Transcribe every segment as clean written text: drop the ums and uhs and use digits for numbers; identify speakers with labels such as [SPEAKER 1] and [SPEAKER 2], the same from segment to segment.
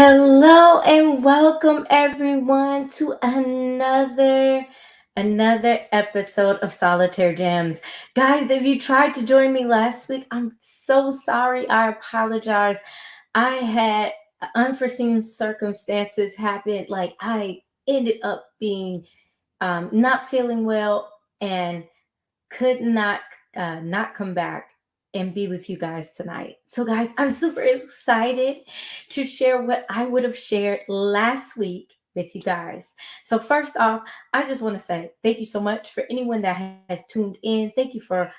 [SPEAKER 1] Hello and welcome everyone to another episode of Solitaire Gems. Guys, if you tried to join me last week, I'm so sorry. I apologize. I had unforeseen circumstances happen. Like I ended up being not feeling well and could not come back and be with you guys tonight. So guys, I'm super excited to share what I would have shared last week with you guys. So first off, I just want to say thank you so much for anyone that has tuned in. Thank you for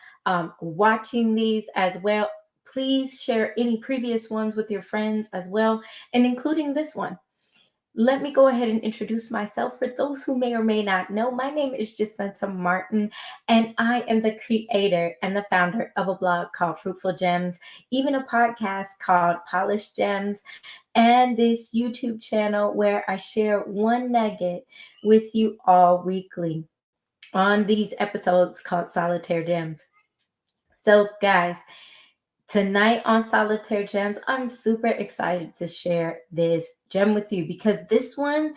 [SPEAKER 1] watching these as well. Please share any previous ones with your friends as well, and including this one. Let me go ahead and introduce myself. For those who may or may not know, my name is Jacinta Martin, and I am the creator and the founder of a blog called Fruitful Gems, even a podcast called Polished Gems, and this YouTube channel where I share one nugget with you all weekly on these episodes called Solitaire Gems. So, guys, tonight on Solitaire Gems, I'm super excited to share this gem with you because this one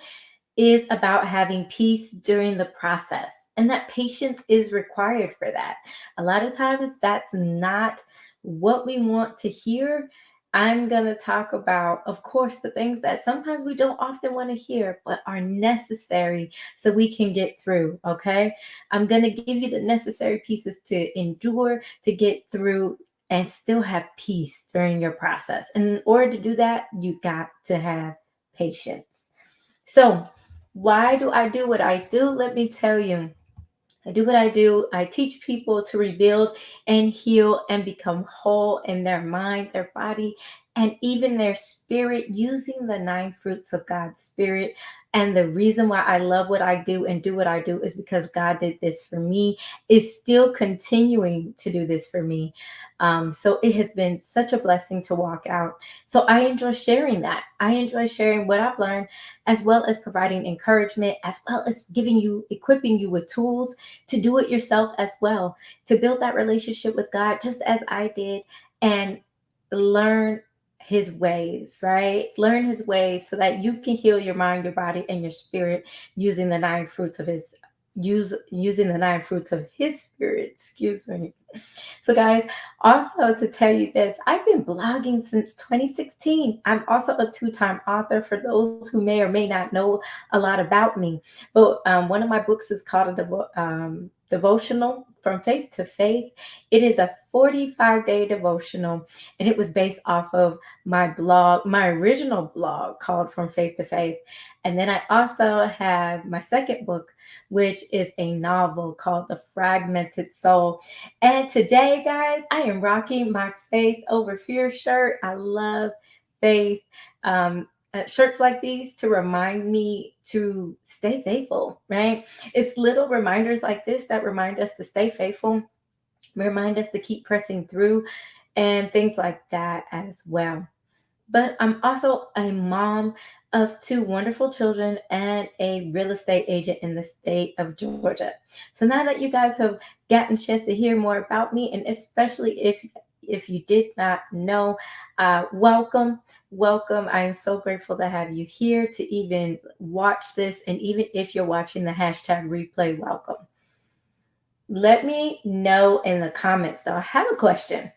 [SPEAKER 1] is about having peace during the process, and that patience is required for that. A lot of times, that's not what we want to hear. I'm going to talk about, of course, the things that sometimes we don't often want to hear, but are necessary so we can get through. Okay. I'm going to give you the necessary pieces to endure, to get through, and still have peace during your process. And in order to do that, you got to have patience. So, why do I do what I do? Let me tell you. I do what I do. I teach people to rebuild and heal and become whole in their mind, their body, and even their spirit using the nine fruits of God's spirit. And the reason why I love what I do and do what I do is because God did this for me, is still continuing to do this for me. So it has been such a blessing to walk out. So I enjoy sharing that. I enjoy sharing what I've learned, as well as providing encouragement, as well as equipping you with tools to do it yourself as well, to build that relationship with God, just as I did, and learn his ways, right? Learn his ways so that you can heal your mind, your body, and your spirit using the nine fruits of his using the nine fruits of his spirit. Excuse me. So, guys, also to tell you this, I've been blogging since 2016. I'm also a two-time author for those who may or may not know a lot about me. But one of my books is called Devotional from Faith to Faith. It is a 45-day devotional, and it was based off of my blog, my original blog called From Faith to Faith. And then I also have my second book, which is a novel called The Fragmented Soul. And today, guys, I am rocking my Faith Over Fear shirt. I love faith. Shirts like these to remind me to stay faithful, right? It's little reminders like this that remind us to stay faithful, remind us to keep pressing through, and things like that as well. But I'm also a mom of two wonderful children and a real estate agent in the state of Georgia. So now that you guys have gotten a chance to hear more about me, and especially if you did not know, welcome, welcome. I am so grateful to have you here to even watch this, and even if you're watching the hashtag replay, welcome. Let me know in the comments though. I have a question.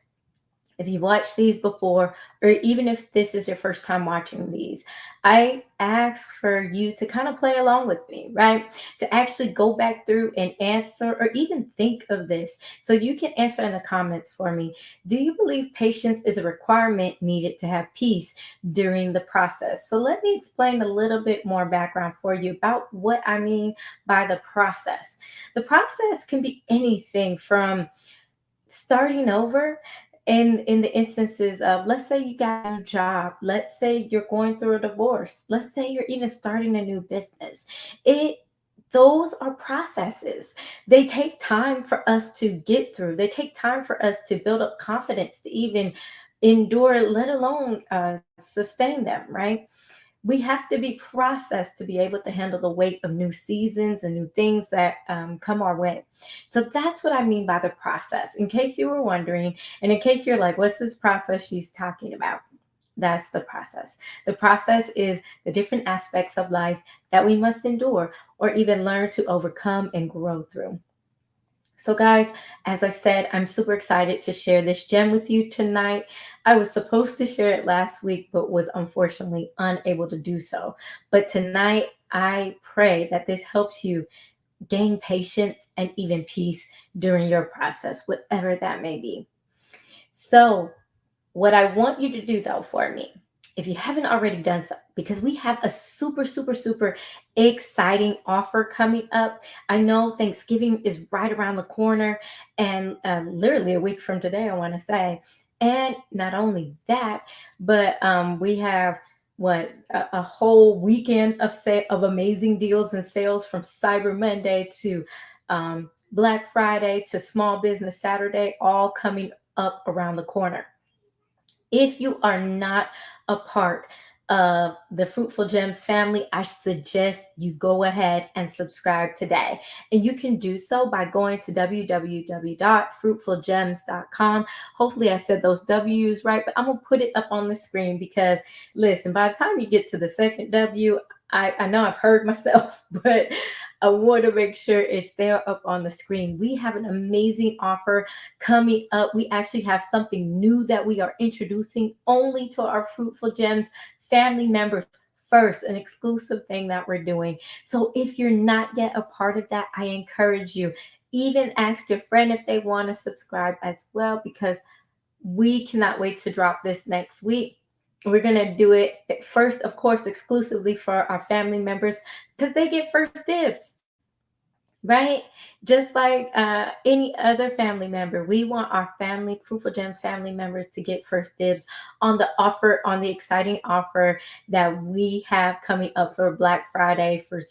[SPEAKER 1] If you've watched these before, or even if this is your first time watching these, I ask for you to kind of play along with me, right? To actually go back through and answer, or even think of this. So you can answer in the comments for me. Do you believe patience is a requirement needed to have peace during the process? So let me explain a little bit more background for you about what I mean by the process. The process can be anything from starting over in the instances of, let's say you got a new job, let's say you're going through a divorce, let's say you're even starting a new business. It Those are processes. They take time for us to get through. They take time for us to build up confidence to even endure, let alone sustain them, right? We have to be processed to be able to handle the weight of new seasons and new things that come our way. So that's what I mean by the process. In case you were wondering, and in case you're like, what's this process she's talking about? That's the process. The process is the different aspects of life that we must endure or even learn to overcome and grow through. So, guys, as I said, I'm super excited to share this gem with you tonight. I was supposed to share it last week, but was unfortunately unable to do so. But tonight, I pray that this helps you gain patience and even peace during your process, whatever that may be. So, what I want you to do though for me, if you haven't already done so, because we have a super, super, super exciting offer coming up. I know Thanksgiving is right around the corner and literally a week from today, I want to say. And not only that, but we have a whole weekend of amazing deals and sales from Cyber Monday to Black Friday to Small Business Saturday, all coming up around the corner. If you are not a part of the Fruitful Gems family, I suggest you go ahead and subscribe today. And you can do so by going to www.fruitfulgems.com. Hopefully, I said those W's right, but I'm going to put it up on the screen because, listen, by the time you get to the second W, I know I've heard myself, but I want to make sure it's there up on the screen. We have an amazing offer coming up. We actually have something new that we are introducing only to our Fruitful Gems family members first, an exclusive thing that we're doing. So if you're not yet a part of that, I encourage you, even ask your friend if they want to subscribe as well, because we cannot wait to drop this next week. We're going to do it first, of course, exclusively for our family members because they get first dibs, right? Just like any other family member, we want our family, Fruitful Gems family members, to get first dibs on the offer, on the exciting offer that we have coming up for Black Friday, for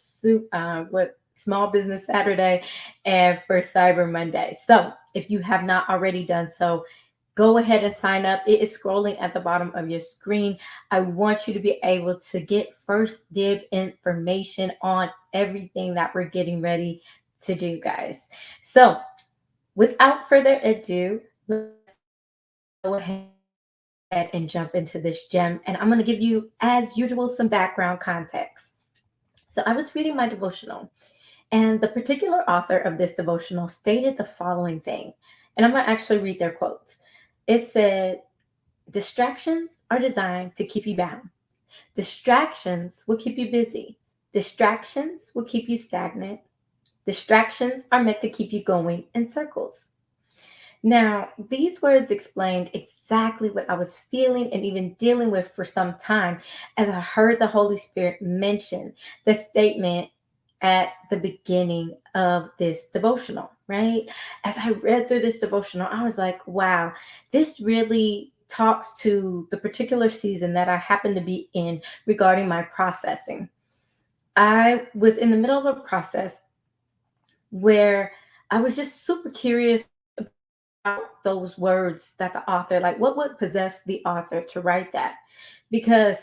[SPEAKER 1] what Small Business Saturday, and for Cyber Monday. So, if you have not already done so, go ahead and sign up. It is scrolling at the bottom of your screen. I want you to be able to get first dib information on everything that we're getting ready to do, guys. So, without further ado, let's go ahead and jump into this gem. And I'm going to give you, as usual, some background context. So, I was reading my devotional, and the particular author of this devotional stated the following thing. And I'm going to actually read their quotes. It said, distractions are designed to keep you bound. Distractions will keep you busy. Distractions will keep you stagnant. Distractions are meant to keep you going in circles. Now, these words explained exactly what I was feeling and even dealing with for some time as I heard the Holy Spirit mention the statement at the beginning of this devotional, right? As I read through this devotional, I was like, wow, this really talks to the particular season that I happen to be in regarding my processing. I was in the middle of a process where I was just super curious about those words that the author, like what would possess the author to write that? Because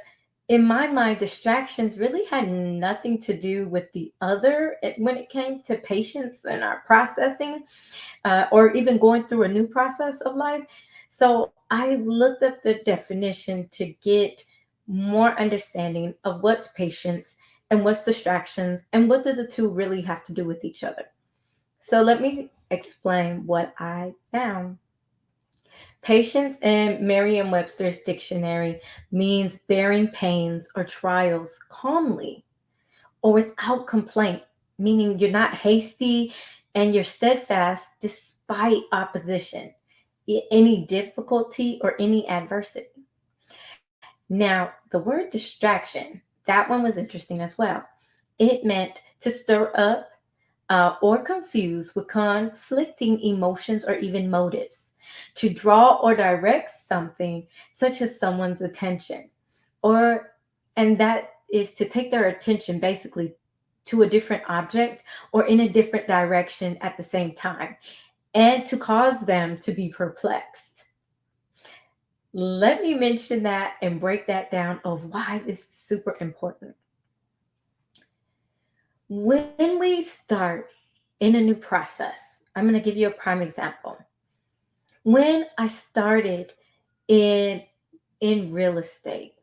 [SPEAKER 1] in my mind, distractions really had nothing to do with the other when it came to patience and our processing, or even going through a new process of life. So I looked up the definition to get more understanding of what's patience and what's distractions and what do the two really have to do with each other. So let me explain what I found. Patience in Merriam Webster's dictionary means bearing pains or trials calmly or without complaint, meaning you're not hasty and you're steadfast despite opposition, any difficulty, or any adversity. Now, the word distraction, that one was interesting as well. It meant to stir up or confuse with conflicting emotions or even motives, to draw or direct something, such as someone's attention, or and that is to take their attention basically to a different object or in a different direction at the same time, and to cause them to be perplexed. Let me mention that and break that down of why this is super important. When we start in a new process, I'm going to give you a prime example. When I started in in real estate,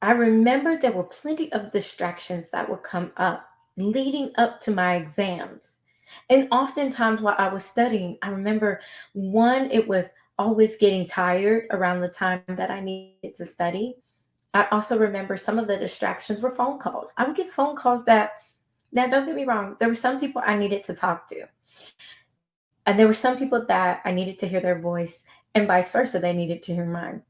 [SPEAKER 1] I remember there were plenty of distractions that would come up leading up to my exams. And oftentimes while I was studying, I remember one, it was always getting tired around the time that I needed to study. I also remember some of the distractions were phone calls. I would get phone calls that, now don't get me wrong, there were some people I needed to talk to. And there were some people that I needed to hear their voice, and vice versa, they needed to hear mine.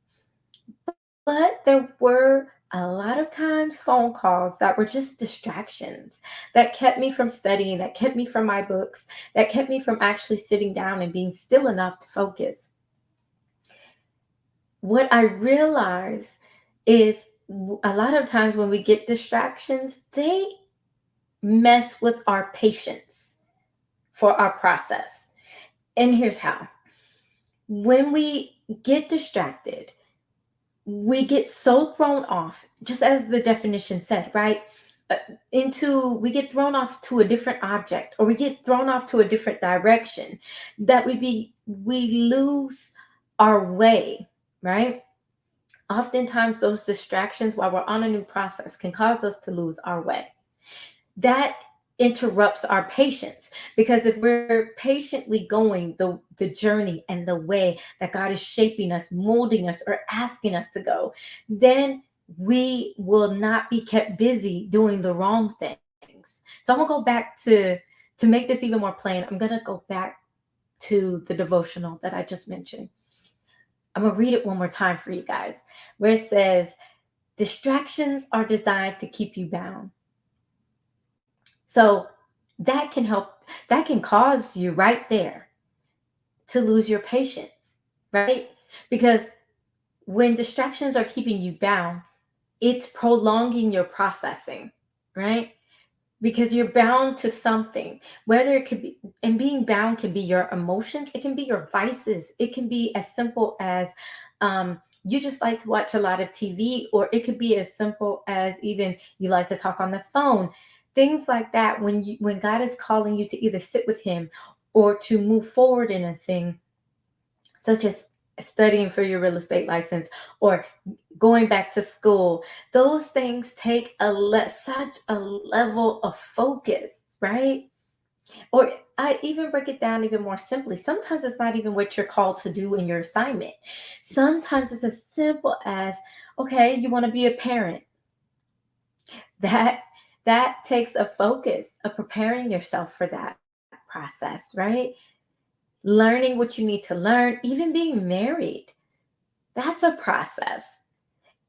[SPEAKER 1] But there were a lot of times phone calls that were just distractions that kept me from studying, that kept me from my books, that kept me from actually sitting down and being still enough to focus. What I realize is a lot of times when we get distractions, they mess with our patience for our process. And here's how: when we get distracted, we get so thrown off, just as the definition said, right? Uh, we get thrown off to a different object, or we get thrown off to a different direction, that we lose our way, right? Oftentimes those distractions while we're on a new process can cause us to lose our way. That interrupts our patience, because if we're patiently going the journey and the way that God is shaping us, molding us, or asking us to go, then we will not be kept busy doing the wrong things. So I'm gonna go back to make this even more plain. I'm gonna go back to the devotional that I just mentioned. I'm gonna read it one more time for you guys, where it says, distractions are designed to keep you bound. So that can help, that can cause you right there to lose your patience, right? Because when distractions are keeping you bound, it's prolonging your processing, right? Because you're bound to something, whether it could be, and being bound can be your emotions, it can be your vices, it can be as simple as you just like to watch a lot of TV, or it could be as simple as even you like to talk on the phone, things like that. When God is calling you to either sit with him or to move forward in a thing, such as studying for your real estate license or going back to school, those things take such a level of focus, right? Or I even break it down even more simply. Sometimes it's not even what you're called to do in your assignment. Sometimes it's as simple as, okay, you want to be a parent. That that takes a focus of preparing yourself for that process, right? Learning what you need to learn, even being married. That's a process.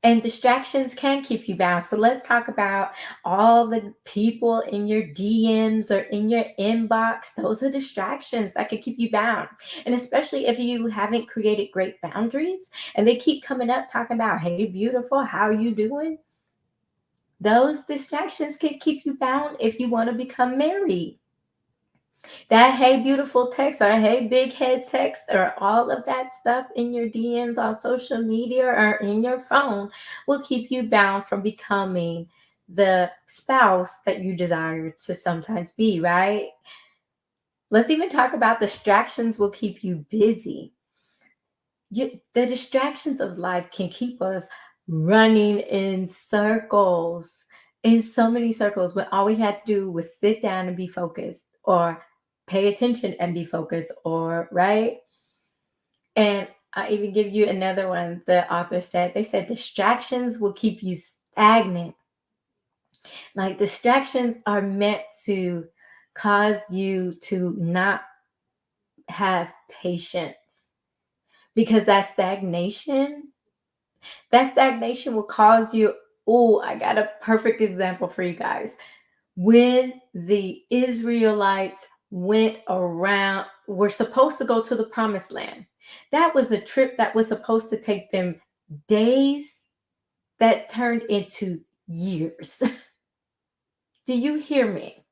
[SPEAKER 1] And distractions can keep you bound. So let's talk about all the people in your DMs or in your inbox. Those are distractions that can keep you bound. And especially if you haven't created great boundaries and they keep coming up talking about, hey, beautiful, how are you doing? Those distractions can keep you bound if you want to become married. That hey beautiful text or hey big head text or all of that stuff in your DMs on social media or in your phone will keep you bound from becoming the spouse that you desire to sometimes be, right? Let's even talk about distractions will keep you busy. The distractions of life can keep us running in circles, in so many circles, when all we had to do was sit down and be focused, or pay attention and be focused, or right. And I even give you another one. The author said, they said distractions will keep you stagnant. Like distractions are meant to cause you to not have patience, because that stagnation will cause you. Oh, I got a perfect example for you guys. When the Israelites were supposed to go to the promised land, that was a trip that was supposed to take them days that turned into years. Do you hear me?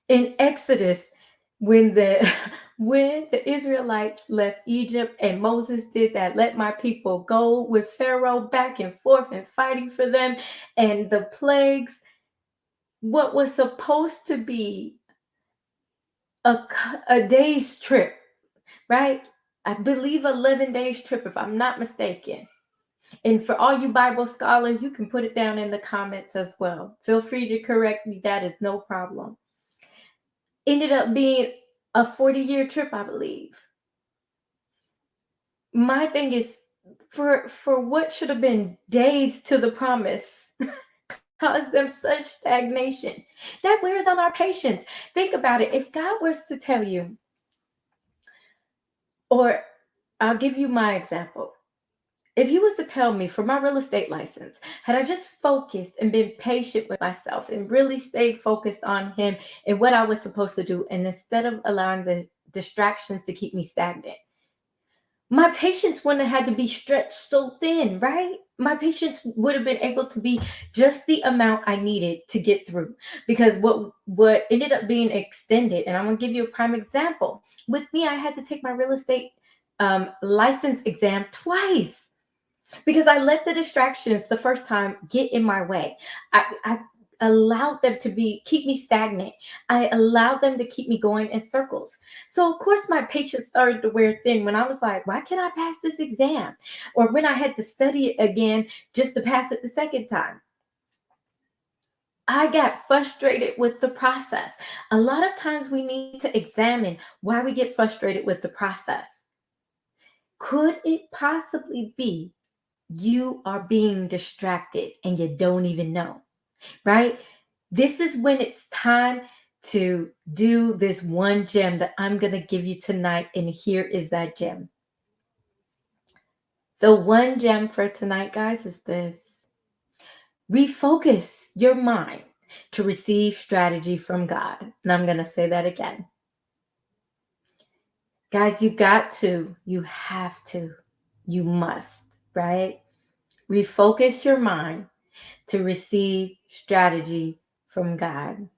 [SPEAKER 1] In Exodus, when the when the Israelites left Egypt and Moses did that, let my people go with Pharaoh back and forth and fighting for them, and the plagues, what was supposed to be a day's trip, right? I believe 11 days trip, if I'm not mistaken. And for all you Bible scholars, you can put it down in the comments as well. Feel free to correct me. That is no problem. Ended up being a 40-year trip, I believe. My thing is, for what should have been days to the promise, caused them such stagnation. That wears on our patience. Think about it. If God was to tell you, or I'll give you my example. If he was to tell me for my real estate license, had I just focused and been patient with myself and really stayed focused on him and what I was supposed to do, and instead of allowing the distractions to keep me stagnant, my patience wouldn't have had to be stretched so thin, right? My patience would have been able to be just the amount I needed to get through. Because what ended up being extended, and I'm gonna give you a prime example. With me, I had to take my real estate license exam twice because I let the distractions the first time get in my way. I allowed them to keep me stagnant. I allowed them to keep me going in circles. So of course my patience started to wear thin when I was like, why can't I pass this exam? Or when I had to study it again just to pass it the second time. I got frustrated with the process. A lot of times we need to examine why we get frustrated with the process. Could it possibly be you are being distracted and you don't even know, right? This is when it's time to do this one gem that I'm going to give you tonight. And here is that gem. The one gem for tonight, guys, is this: refocus your mind to receive strategy from God. And I'm going to say that again. Guys, you have to, you must, right? Refocus your mind to receive strategy from God.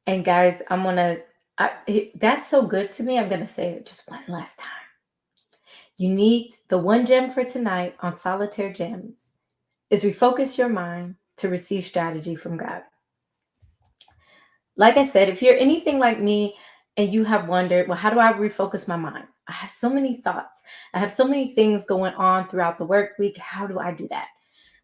[SPEAKER 1] And guys, that's so good to me. I'm going to say it just one last time. You need the one gem for tonight on Solitaire Gems is refocus your mind to receive strategy from God. Like I said, if you're anything like me and you have wondered, well, how do I refocus my mind? I have so many thoughts. I have so many things going on throughout the work week. How do I do that?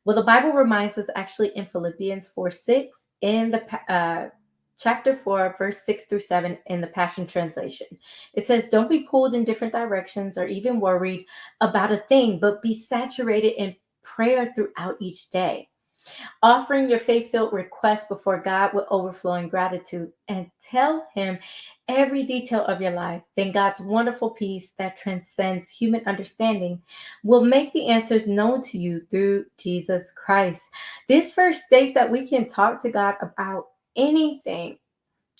[SPEAKER 1] Well, the Bible reminds us actually in Philippians 4:6 in the chapter 4, verse 6 through 7 in the Passion Translation. It says, don't be pulled in different directions or even worried about a thing, but be saturated in prayer throughout each day, offering your faith-filled request before God with overflowing gratitude, and tell him every detail of your life. Then God's wonderful peace that transcends human understanding will make the answers known to you through Jesus Christ. This verse states that we can talk to God about anything.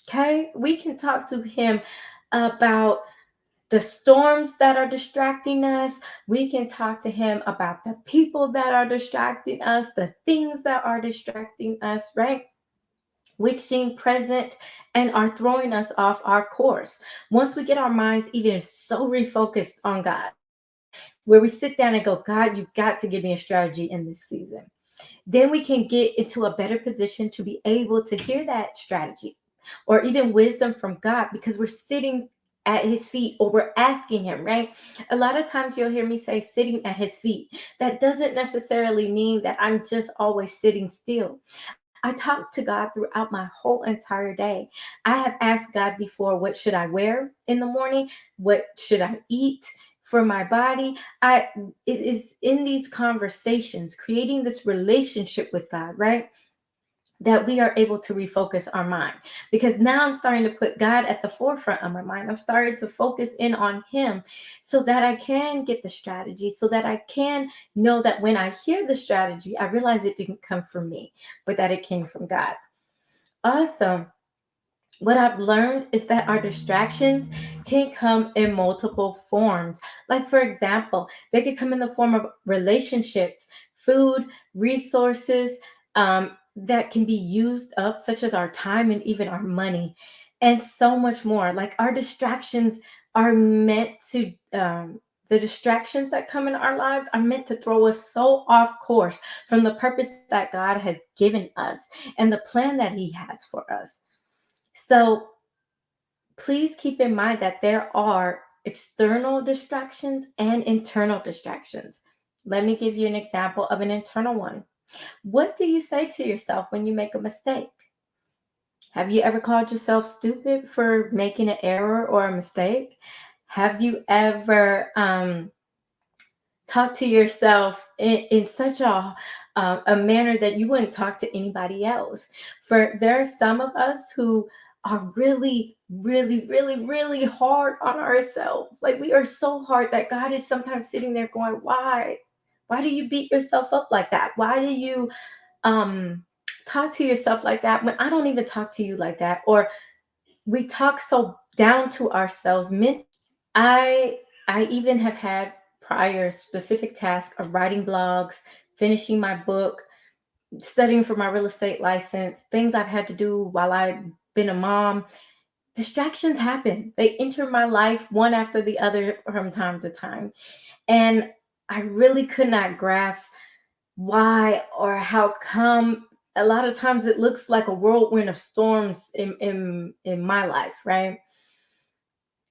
[SPEAKER 1] Okay? We can talk to him about the storms that are distracting us. We can talk to him about the people that are distracting us, the things that are distracting us, right? Which seem present and are throwing us off our course. Once we get our minds even so refocused on God, where we sit down and go, God, you've got to give me a strategy in this season. Then we can get into a better position to be able to hear that strategy or even wisdom from God because we're sitting at his feet or we're asking him, right? A lot of times you'll hear me say sitting at his feet. That doesn't necessarily mean that I'm just always sitting still. I talk to God throughout my whole entire day. I have asked God before, what should I wear in the morning? What should I eat for my body? It is in these conversations, creating this relationship with God, right? That we are able to refocus our mind, because now I'm starting to put God at the forefront of my mind. I'm starting to focus in on him so that I can get the strategy, so that I can know that when I hear the strategy, I realize it didn't come from me, but that it came from God. Awesome. What I've learned is that our distractions can come in multiple forms. Like, for example, they can come in the form of relationships, food, resources that can be used up, such as our time and even our money, and so much more. Like, our distractions are meant to, the distractions that come in our lives are meant to throw us so off course from the purpose that God has given us and the plan that he has for us. So please keep in mind that there are external distractions and internal distractions. Let me give you an example of an internal one. What do you say to yourself when you make a mistake? Have you ever called yourself stupid for making an error or a mistake? Have you ever talk to yourself in such a manner that you wouldn't talk to anybody else? For there are some of us who are really, really, really, really hard on ourselves. Like we are so hard that God is sometimes sitting there going, "Why? Why do you beat yourself up like that? Why do you um talk to yourself like that when I don't even talk to you like that?" Or we talk so down to ourselves. I I even have had prior specific tasks of writing blogs, finishing my book, studying for my real estate license, things I've had to do while I've been a mom. Distractions happen. They enter my life one after the other from time to time. And I really could not grasp why or how come a lot of times it looks like a whirlwind of storms in my life, right?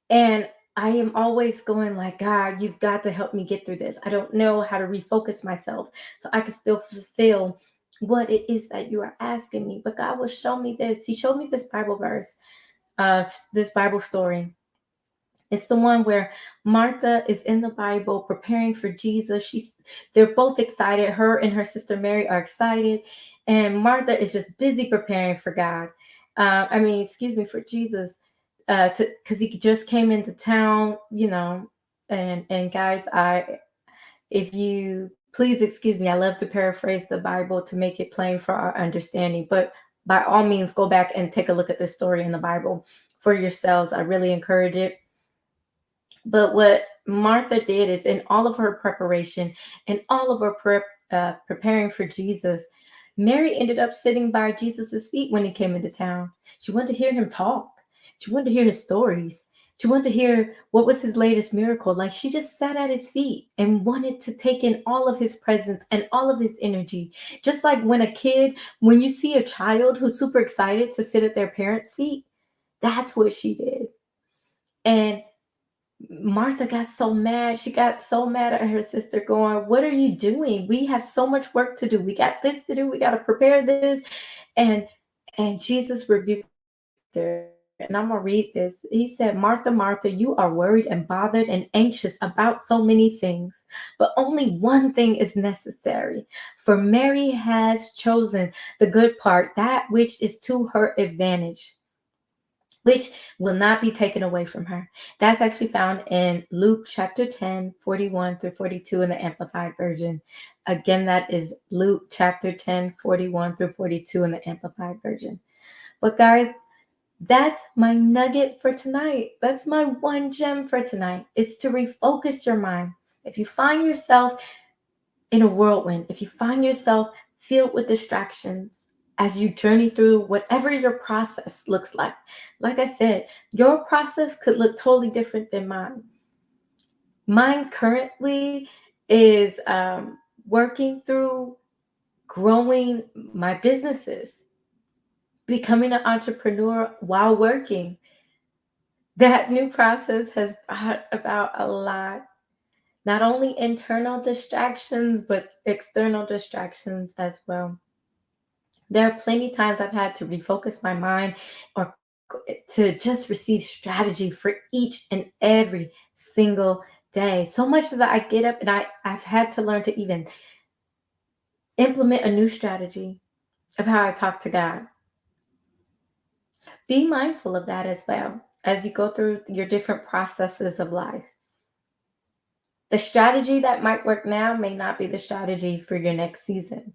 [SPEAKER 1] And I am always going like, God, you've got to help me get through this. I don't know how to refocus myself so I can still fulfill what it is that you are asking me. But God will show me this. He showed me this Bible verse, this Bible story. It's the one where Martha is in the Bible preparing for Jesus. They're both excited. Her and her sister Mary are excited, and Martha is just busy preparing for God. Excuse me, for Jesus, because he just came into town, And guys, if you please excuse me, I love to paraphrase the Bible to make it plain for our understanding. But by all means, go back and take a look at this story in the Bible for yourselves. I really encourage it. But what Martha did is, in all of her preparation and all of her preparing for Jesus, Mary ended up sitting by Jesus's feet when he came into town. She wanted to hear him talk. She wanted to hear his stories. She wanted to hear what was his latest miracle. Like she just sat at his feet and wanted to take in all of his presence and all of his energy. Just like when you see a child who's super excited to sit at their parents' feet, that's what she did. And Martha got so mad. She got so mad at her sister, going, "What are you doing? We have so much work to do. We got this to do. We got to prepare this." And Jesus rebuked her. And I'm gonna read this. He said, "Martha, Martha, you are worried and bothered and anxious about so many things, but only one thing is necessary. For Mary has chosen the good part, that which is to her advantage, which will not be taken away from her." That's actually found in Luke chapter 10, 41 through 42 in the Amplified Version. Again, that is Luke chapter 10, 41 through 42 in the Amplified Version. But guys, that's my nugget for tonight. That's my one gem for tonight. It's to refocus your mind. If you find yourself in a whirlwind, if you find yourself filled with distractions as you journey through whatever your process looks like I said, your process could look totally different than mine. Mine currently is working through growing my businesses, becoming an entrepreneur while working. That new process has brought about a lot, not only internal distractions, but external distractions as well. There are plenty times I've had to refocus my mind or to just receive strategy for each and every single day. So much that I get up and I've had to learn to even implement a new strategy of how I talk to God. Be mindful of that as well as you go through your different processes of life. The strategy that might work now may not be the strategy for your next season.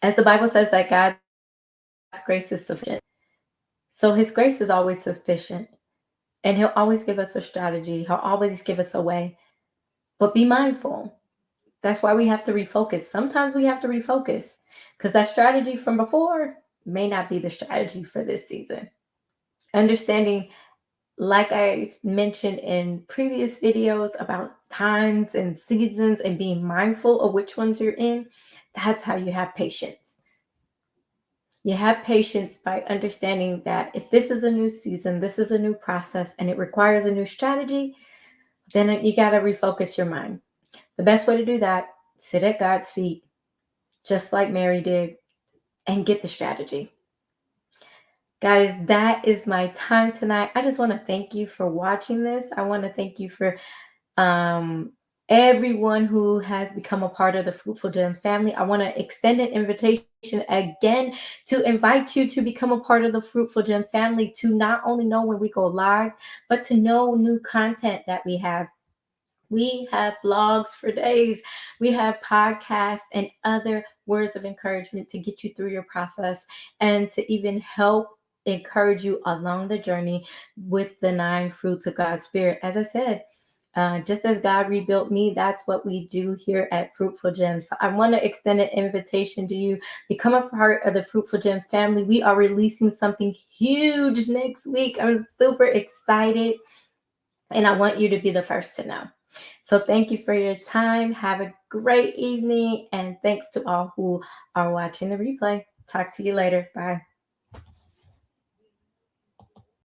[SPEAKER 1] As the Bible says that God's grace is sufficient. So his grace is always sufficient. And he'll always give us a strategy. He'll always give us a way. But be mindful. That's why we have to refocus. Sometimes we have to refocus because that strategy from before may not be the strategy for this season. Understanding, like I mentioned in previous videos about times and seasons and being mindful of which ones you're in, that's how you have patience. You have patience by understanding that if this is a new season, this is a new process, and it requires a new strategy, then you got to refocus your mind. The best way to do that, sit at God's feet, just like Mary did, and get the strategy. Guys, that is my time tonight. I just want to thank you for watching this. I want to thank you for um, everyone who has become a part of the Fruitful Gems family. I want to extend an invitation again to invite you to become a part of the Fruitful Gems family, to not only know when we go live, but to know new content that we have. We have blogs for days. We have podcasts and other words of encouragement to get you through your process and to even help encourage you along the journey with the 9 fruits of God's Spirit. As I said, just as God rebuilt me, that's what we do here at Fruitful Gems. So I want to extend an invitation to you. Become a part of the Fruitful Gems family. We are releasing something huge next week. I'm super excited, and I want you to be the first to know. So thank you for your time. Have a great evening, and thanks to all who are watching the replay. Talk to you later. Bye.